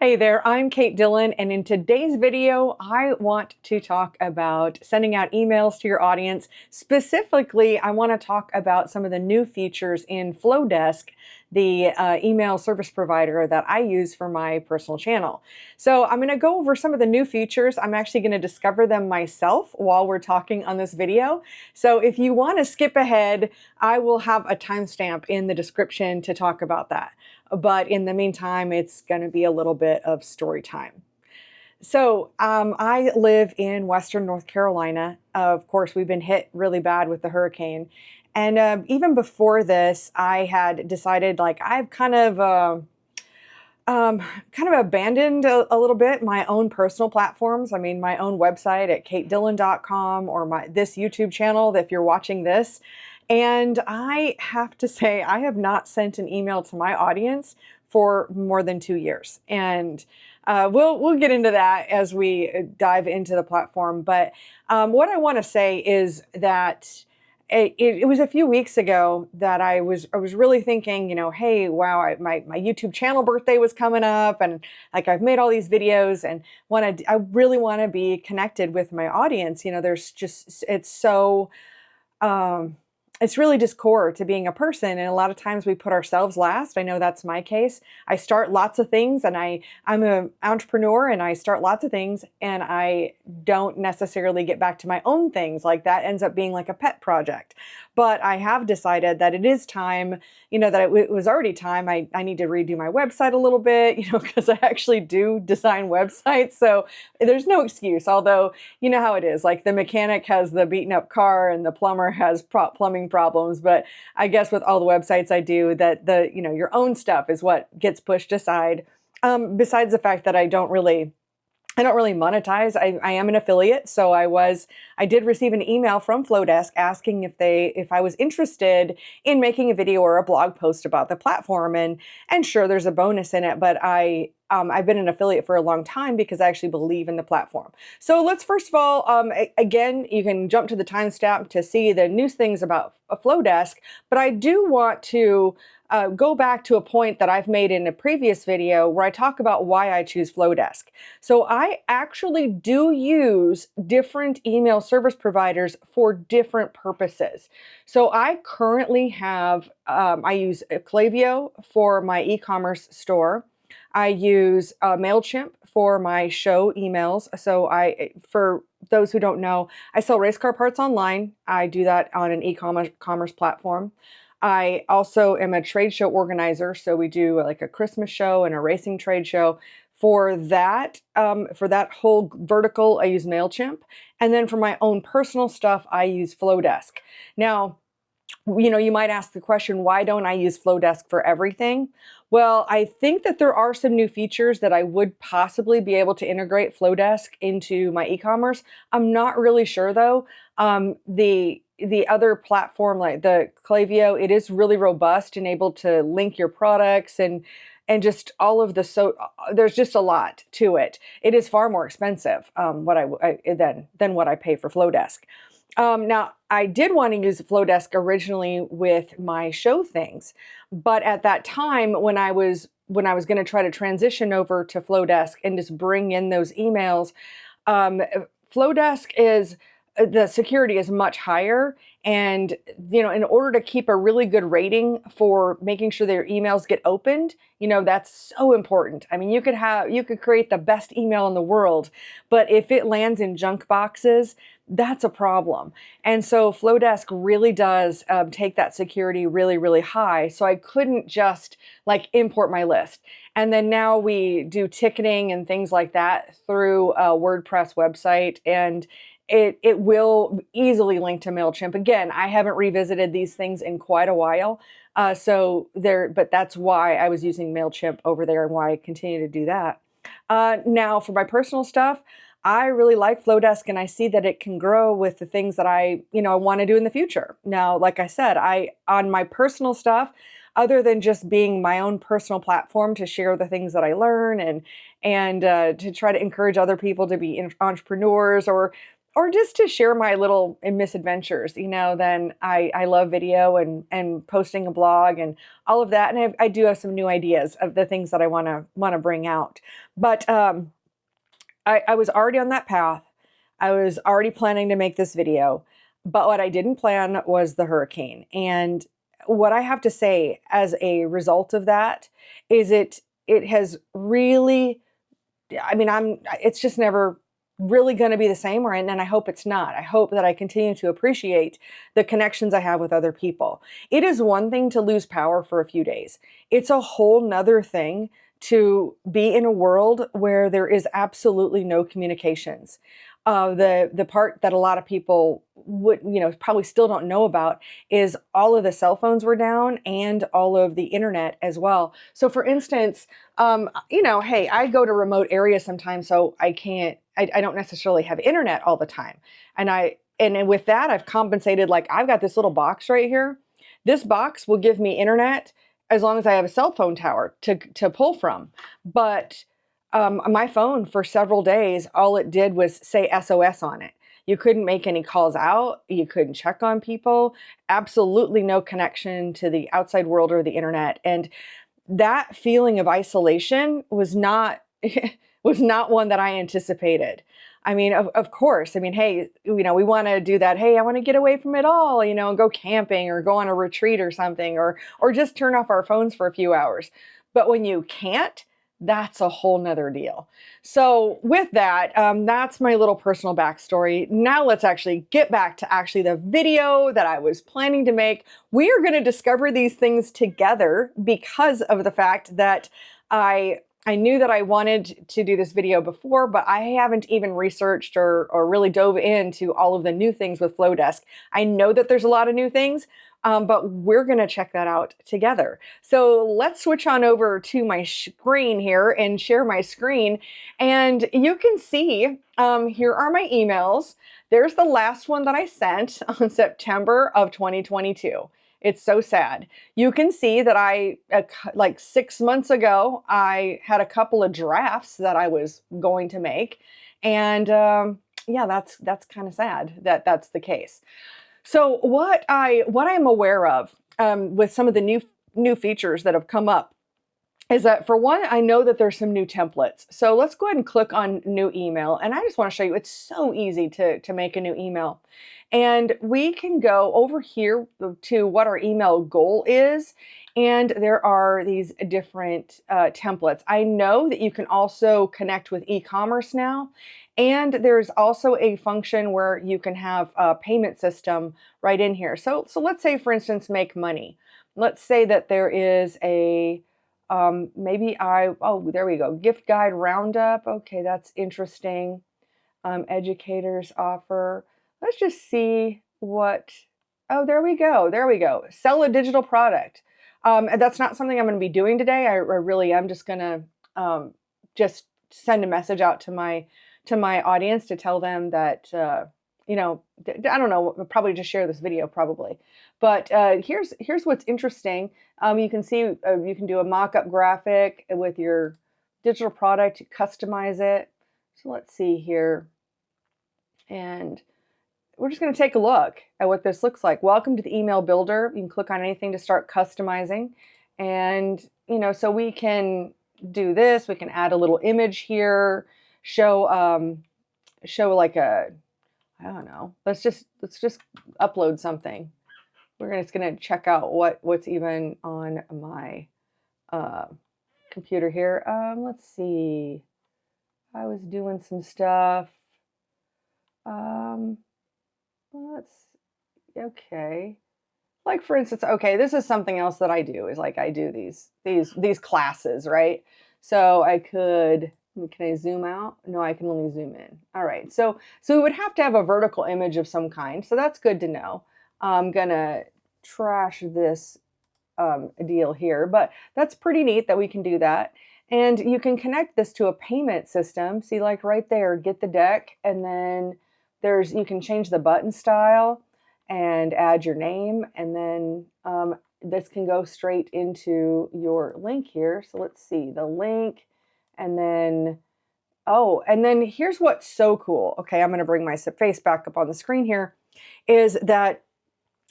Hey there, I'm Kate Dillon, and in today's video, I want to talk about sending out emails to your audience. Specifically, I want to talk about some of the new features in Flodesk, the email service provider that I use for my personal channel. So I'm going to go over some of the new features. I'm actually going to discover them myself while we're talking on this video. So if you want to skip ahead, I will have a timestamp in the description to talk about that. But in the meantime, it's going to be a little bit of story time. So I live in Western North Carolina. Of course, we've been hit really bad with the hurricane. And even before this, I had decided, like, I've kind of abandoned a little bit my own personal platforms. I mean, my own website at katedillon.com or this YouTube channel, if you're watching this. And I have to say, I have not sent an email to my audience for more than 2 years. And we'll get into that as we dive into the platform. But what I want to say is that it was a few weeks ago that I was really thinking, hey, wow, my YouTube channel birthday was coming up, and like I've made all these videos, and I really want to be connected with my audience. It's really just core to being a person. And a lot of times we put ourselves last. I know that's my case. I start lots of things, and I'm an entrepreneur, and I start lots of things, and I don't necessarily get back to my own things. Like, that ends up being like a pet project. But I have decided that it is time, that it was already time. I need to redo my website a little bit, because I actually do design websites. So there's no excuse. Although, you know how it is. Like, the mechanic has the beaten up car and the plumber has plumbing problems. But I guess with all the websites I do, that your own stuff is what gets pushed aside. Besides the fact that I don't really monetize. I am an affiliate, so I did receive an email from Flodesk asking if I was interested in making a video or a blog post about the platform, and sure, there's a bonus in it, but I've been an affiliate for a long time because I actually believe in the platform. So let's first of all, again, you can jump to the timestamp to see the new things about Flodesk, but I do want to go back to a point that I've made in a previous video where I talk about why I choose Flodesk. So I actually do use different email service providers for different purposes. So I currently have, I use Klaviyo for my e-commerce store. I use MailChimp for my show emails. So for those who don't know, I sell race car parts online. I do that on an e-commerce platform. I also am a trade show organizer, so we do like a Christmas show and a racing trade show. For that whole vertical, I use MailChimp. And then for my own personal stuff, I use Flodesk. Now, you might ask the question, why don't I use Flodesk for everything? Well, I think that there are some new features that I would possibly be able to integrate Flodesk into my e-commerce. I'm not really sure though. The other platform, like the Klaviyo, it is really robust and able to link your products and just all of there's just a lot to it. It is far more expensive than what I pay for Flodesk. Now, I did want to use Flodesk originally with my show things, but at that time when I was going to try to transition over to Flodesk and just bring in those emails, Flodesk is, the security is much higher. And, in order to keep a really good rating for making sure that your emails get opened, that's so important. I mean, you could create the best email in the world, but if it lands in junk boxes, that's a problem. And so Flodesk really does take that security really, really high. So I couldn't just like import my list. And then now we do ticketing and things like that through a WordPress website, and it will easily link to MailChimp. Again, I haven't revisited these things in quite a while. But that's why I was using MailChimp over there and why I continue to do that. Now for my personal stuff, I really like Flodesk, and I see that it can grow with the things that I want to do in the future. Now, like I said, on my personal stuff, other than just being my own personal platform to share the things that I learn and to try to encourage other people to be entrepreneurs, or or just to share my little misadventures, then I love video and posting a blog and all of that. And I do have some new ideas of the things that I want to bring out. But I was already on that path. I was already planning to make this video. But what I didn't plan was the hurricane. And what I have to say as a result of that is it has really, it's just never really going to be the same, and I hope it's not. I hope that I continue to appreciate the connections I have with other people. It is one thing to lose power for a few days. It's a whole nother thing to be in a world where there is absolutely no communications. The part that a lot of people would, probably still don't know about is all of the cell phones were down and all of the internet as well. So for instance, hey, I go to remote areas sometimes, so I don't necessarily have internet all the time. And with that, I've compensated. Like, I've got this little box right here. This box will give me internet as long as I have a cell phone tower to pull from. But my phone for several days, all it did was say SOS on it. You couldn't make any calls out. You couldn't check on people. Absolutely no connection to the outside world or the internet. And that feeling of isolation was not was not one that I anticipated. I mean, of course. I mean, hey, we want to do that. Hey, I want to get away from it all, and go camping or go on a retreat or something, or just turn off our phones for a few hours. But when you can't, that's a whole nother deal. So with that, that's my little personal backstory. Now let's actually get back to the video that I was planning to make. We are going to discover these things together because of the fact that I knew that I wanted to do this video before, but I haven't even researched or really dove into all of the new things with Flodesk. I know that there's a lot of new things, but we're going to check that out together. So let's switch on over to my screen here and share my screen. And you can see, here are my emails. There's the last one that I sent on September of 2022. It's so sad. You can see that like 6 months ago, I had a couple of drafts that I was going to make. And yeah, that's kind of sad that that's the case. So what I'm aware of with some of the new features that have come up is that, for one, I know that there's some new templates. So let's go ahead and click on new email. And I just want to show you, it's so easy to make a new email. And we can go over here to what our email goal is. And there are these different templates. I know that you can also connect with e-commerce now. And there's also a function where you can have a payment system right in here. So let's say, for instance, make money. Let's say that there is a, there we go, gift guide roundup. Okay, that's interesting. Educators offer. Let's just see what, oh, there we go. Sell a digital product. That's not something I'm going to be doing today. I really am just going to just send a message out to my audience to tell them that, I don't know, probably just share this video probably. But here's what's interesting. You can see you can do a mock-up graphic with your digital product, customize it. So let's see here. And we're just going to take a look at what this looks like. Welcome to the email builder. You can click on anything to start customizing. And, so we can do this. We can add a little image here, show like a, I don't know, let's just upload something. We're just going to check out what's even on my computer here. Let's see. I was doing some stuff. Okay. Like, for instance, okay, this is something else that I do, is like I do these classes, right? So I could, can I zoom out? No, I can only zoom in. All right. So we would have to have a vertical image of some kind. So that's good to know. I'm gonna trash this deal here, but that's pretty neat that we can do that. And you can connect this to a payment system. See, like right there, get the deck, and then you can change the button style and add your name, and then this can go straight into your link here. So let's see the link, and then Oh, and then here's what's so cool. Okay, I'm going to bring my face back up on the screen here, is that,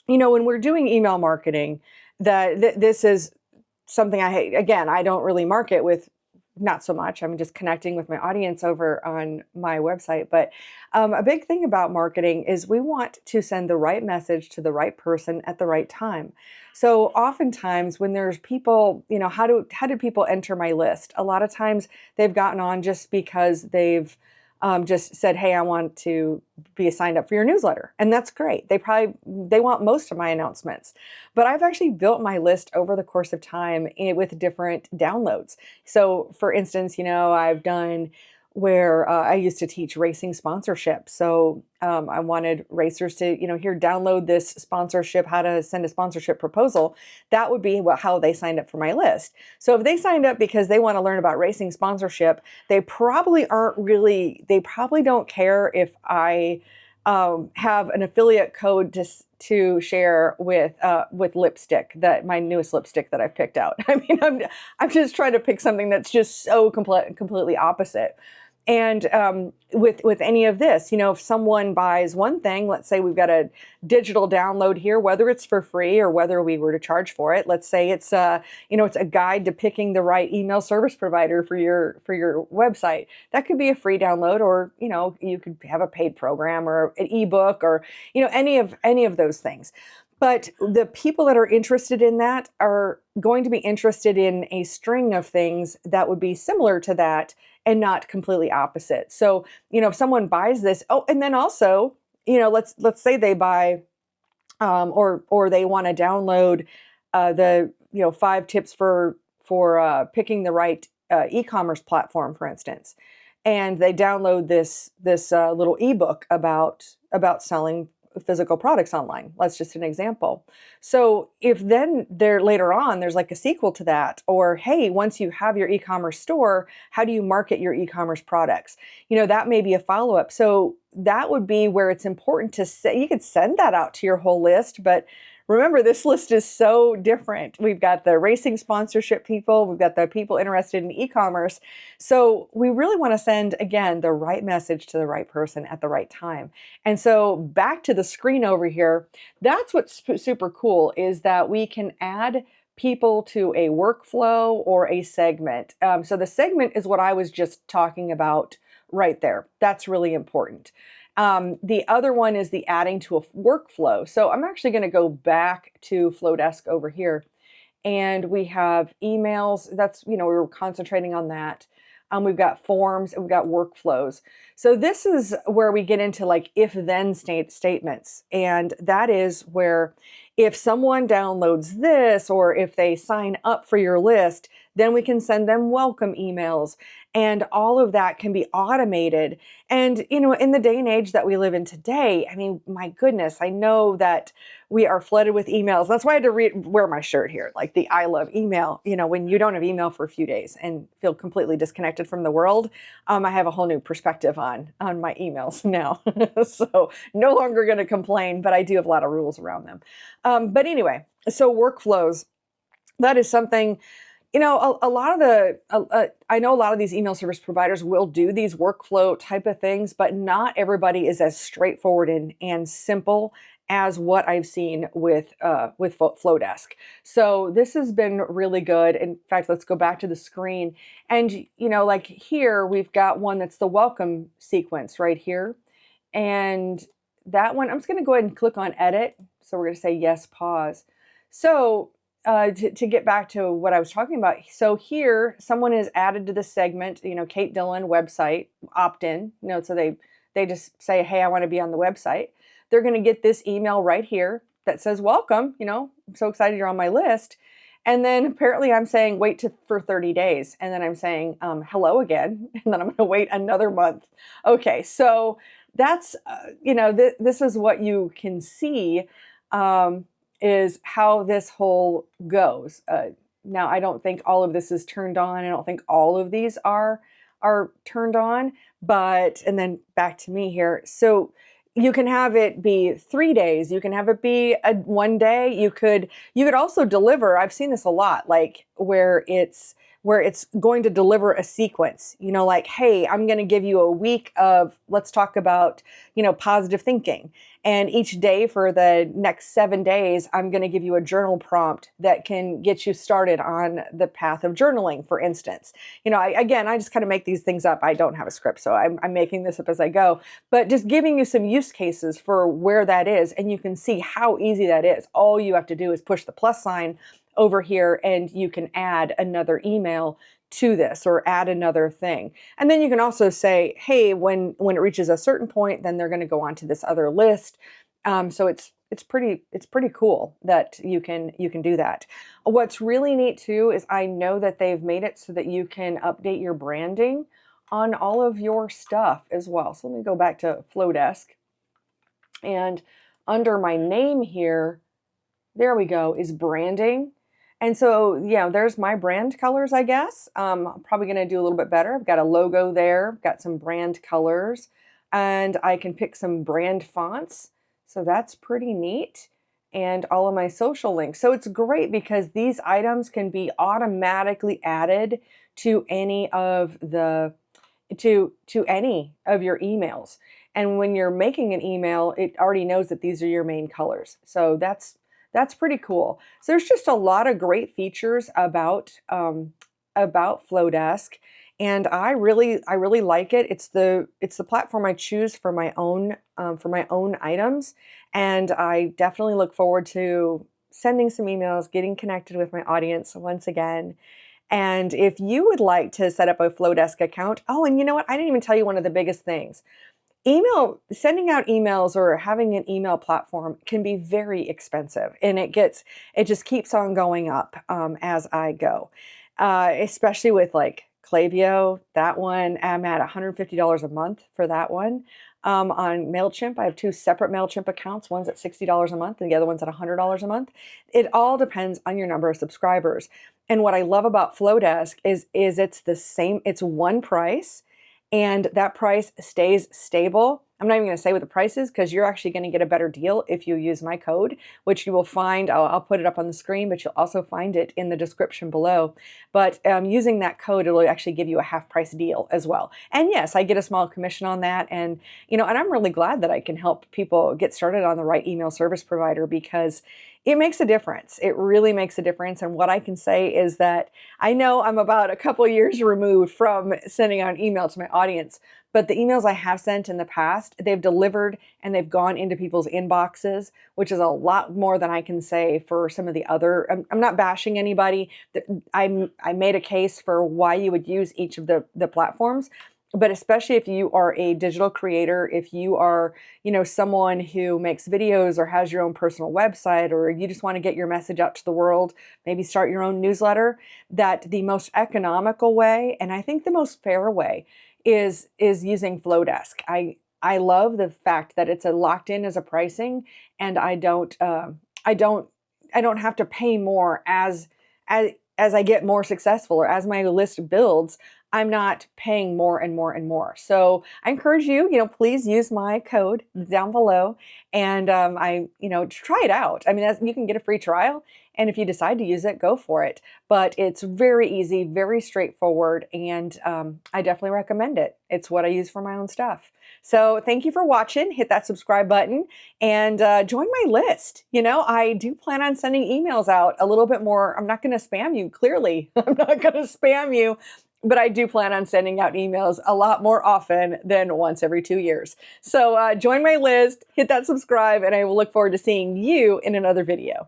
when we're doing email marketing, that this is something I hate. Again, I don't really market with, not so much. I'm just connecting with my audience over on my website. But a big thing about marketing is we want to send the right message to the right person at the right time. So oftentimes when there's people, how do people enter my list? A lot of times they've gotten on just because they've just said, hey, I want to be signed up for your newsletter. And that's great. They want most of my announcements. But I've actually built my list over the course of time with different downloads. So for instance, I've done where I used to teach racing sponsorship. So I wanted racers to, here, download this sponsorship, how to send a sponsorship proposal. That would be how they signed up for my list. So if they signed up because they want to learn about racing sponsorship, they probably don't care if I have an affiliate code to share with lipstick, that my newest lipstick that I've picked out. I mean, I'm just trying to pick something that's just so completely opposite. And with any of this, if someone buys one thing, let's say we've got a digital download here, whether it's for free or whether we were to charge for it. Let's say it's it's a guide to picking the right email service provider for your website. That could be a free download, or you could have a paid program or an ebook, or any of those things. But the people that are interested in that are going to be interested in a string of things that would be similar to that and not completely opposite. So, if someone buys this, and then also, let's say they buy, or they want to download the 5 tips for picking the right e-commerce platform, for instance, and they download this little ebook about selling physical products online. That's just an example. So if then later on there's like a sequel to that, or hey, once you have your e-commerce store, how do you market your e-commerce products? That may be a follow-up. So that would be where it's important to say, you could send that out to your whole list, but remember, this list is so different. We've got the racing sponsorship people, we've got the people interested in e-commerce. So we really want to send, again, the right message to the right person at the right time. And so back to the screen over here, that's what's super cool, is that we can add people to a workflow or a segment. So the segment is what I was just talking about right there. That's really important. The other one is the adding to a workflow. So I'm actually going to go back to Flodesk over here, and we have emails. That's, we were concentrating on that. We've got forms and we've got workflows. So this is where we get into like if-then statements. And that is where if someone downloads this, or if they sign up for your list, then we can send them welcome emails. And all of that can be automated. And, in the day and age that we live in today, I mean, my goodness, I know that we are flooded with emails. That's why I had to wear my shirt here, like the I love email. When you don't have email for a few days and feel completely disconnected from the world, I have a whole new perspective on my emails now. So no longer going to complain, but I do have a lot of rules around them. But anyway, so workflows, that is something, I know a lot of these email service providers will do these workflow type of things, but not everybody is as straightforward and simple as what I've seen with Flodesk. So this has been really good. In fact, let's go back to the screen. And, like here, we've got one that's the welcome sequence right here. And that one, I'm just going to go ahead and click on edit. So we're going to say yes, pause. So to get back to what I was talking about. So here, someone is added to the segment, Kate Dillon website, opt-in, so they just say, hey, I want to be on the website. They're going to get this email right here that says, welcome, I'm so excited you're on my list. And then apparently I'm saying, wait for 30 days. And then I'm saying, hello again. And then I'm going to wait another month. Okay. So that's, this is what you can see, is how this whole goes. Now, I don't think all of this is turned on. I don't think all of these are turned on, and then back to me here. So you can have it be 3 days. You can have it be 1 day. You could also deliver. I've seen this a lot, like where it's where it's going to deliver a sequence, you know, like, hey, I'm going to give you a week of, let's talk about, you know, positive thinking. And each day for the next 7 days, I'm going to give you a journal prompt that can get you started on the path of journaling, for instance. You know, I just kind of make these things up. I don't have a script, so I'm making this up as I go. But just giving you some use cases for where that is, and you can see how easy that is. All you have to do is push the plus sign over here, and you can add another email to this or add another thing. And then you can also say, hey, when it reaches a certain point, then they're going to go on to this other list. So it's pretty cool that you can do that. What's really neat too is I know that they've made it so that you can update your branding on all of your stuff as well. So let me go back to Flodesk, and under my name here, there we go, is branding. And so, yeah, there's my brand colors, I guess. I'm probably going to do a little bit better. I've got a logo there, got some brand colors, and I can pick some brand fonts. So that's pretty neat. And all of my social links. So it's great because these items can be automatically added to any of the, to any of your emails. And when you're making an email, it already knows that these are your main colors. So that's pretty cool. So there's just a lot of great features about Flodesk, and I really like it. It's the platform I choose for my own items, and I definitely look forward to sending some emails, getting connected with my audience once again. And if you would like to set up a Flodesk account, oh, and you know what? I didn't even tell you one of the biggest things. Sending out emails or having an email platform can be very expensive, and it just keeps on going up as I go. Especially with like Klaviyo, that one, I'm at $150 a month for that one. On MailChimp, I have 2 separate MailChimp accounts. One's at $60 a month and the other one's at $100 a month. It all depends on your number of subscribers. And what I love about Flodesk is it's the same, it's one price, and that price stays stable. I'm not even going to say what the price is because you're actually going to get a better deal if you use my code, which you will find. I'll put it up on the screen, but you'll also find it in the description below. But using that code, it'll actually give you a half price deal as well. And yes, I get a small commission on that. And, you know, and I'm really glad that I can help people get started on the right email service provider because it makes a difference. It really makes a difference. And what I can say is that I know I'm about a couple years removed from sending out email to my audience, but the emails I have sent in the past, they've delivered and they've gone into people's inboxes, which is a lot more than I can say for some of the other. I'm not bashing anybody. I made a case for why you would use each of the platforms. But especially if you are a digital creator, if you are, you know, someone who makes videos or has your own personal website, or you just want to get your message out to the world, maybe start your own newsletter, that the most economical way, and I think the most fair way, is using Flodesk. I love the fact that it's locked in as a pricing, and I don't have to pay more as I get more successful or as my list builds. I'm not paying more and more and more. So I encourage you, please use my code down below, and try it out. I mean, you can get a free trial, and if you decide to use it, go for it. But it's very easy, very straightforward, and I definitely recommend it. It's what I use for my own stuff. So thank you for watching. Hit that subscribe button and join my list. I do plan on sending emails out a little bit more. I'm not going to spam you, clearly. I'm not going to spam you. But I do plan on sending out emails a lot more often than once every 2 years. So join my list, hit that subscribe, and I will look forward to seeing you in another video.